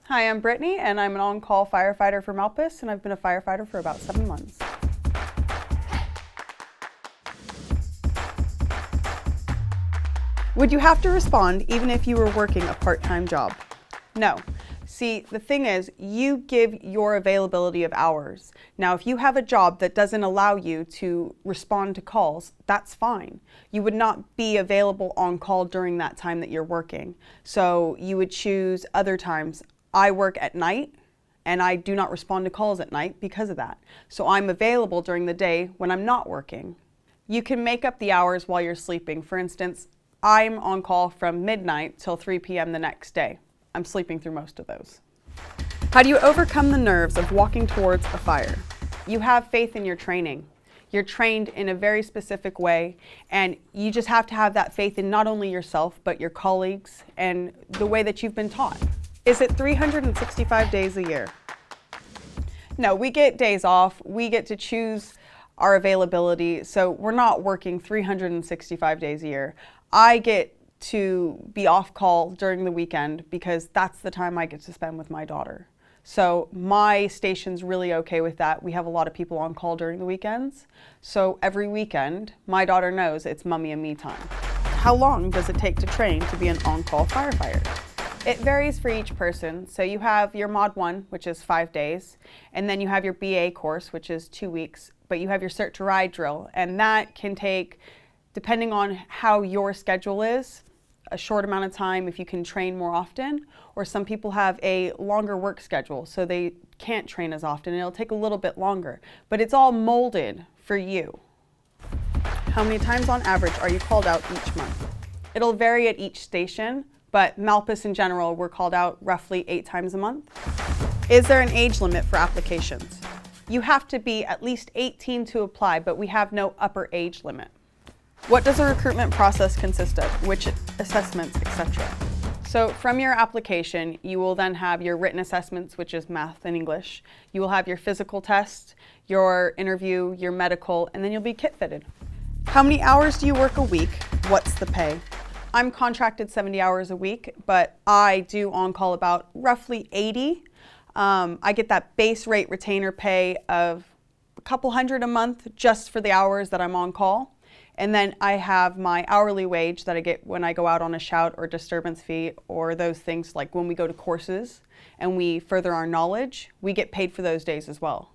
Hi, I'm Brittany, and I'm an on-call firefighter for Malpas, and I've been a firefighter for about 7 months. Would you have to respond even if you were working a part-time job? No. See, the thing is, you give your availability of hours. Now, if you have a job that doesn't allow you to respond to calls, that's fine. You would not be available on call during that time that you're working. So you would choose other times. I work at night, and I do not respond to calls at night because of that. So I'm available during the day when I'm not working. You can make up the hours while you're sleeping. For instance, I'm on call from midnight till 3 p.m. the next day. I'm sleeping through most of those. How do you overcome the nerves of walking towards a fire? You have faith in your training. You're trained in a very specific way, and you just have to have that faith in not only yourself, but your colleagues and the way that you've been taught. Is it 365 days a year? No, we get days off. We get to choose our availability, so we're not working 365 days a year. I get to be off call during the weekend because that's the time I get to spend with my daughter. So my station's really okay with that. We have a lot of people on call during the weekends. So every weekend, my daughter knows it's mommy and me time. How long does it take to train to be an on-call firefighter? It varies for each person. So you have your Mod 1, which is 5 days, and then you have your BA course, which is 2 weeks, but you have your Cert to Ride drill, and that can take, depending on how your schedule is, a short amount of time if you can train more often, or some people have a longer work schedule so they can't train as often and it'll take a little bit longer, but it's all molded for you. How many times on average are you called out each month? It'll vary at each station, but Malpas in general, we're called out roughly 8 times a month. Is there an age limit for applications? You have to be at least 18 to apply, but we have no upper age limit. What does a recruitment process consist of? Which assessments, etc.? So from your application, you will then have your written assessments, which is math and English. You will have your physical test, your interview, your medical, and then you'll be kit fitted. How many hours do you work a week? What's the pay? I'm contracted 70 hours a week, but I do on-call about roughly 80. I get that base rate retainer pay of a couple hundred a month just for the hours that I'm on call. And then I have my hourly wage that I get when I go out on a shout or disturbance fee or those things like when we go to courses and we further our knowledge, we get paid for those days as well.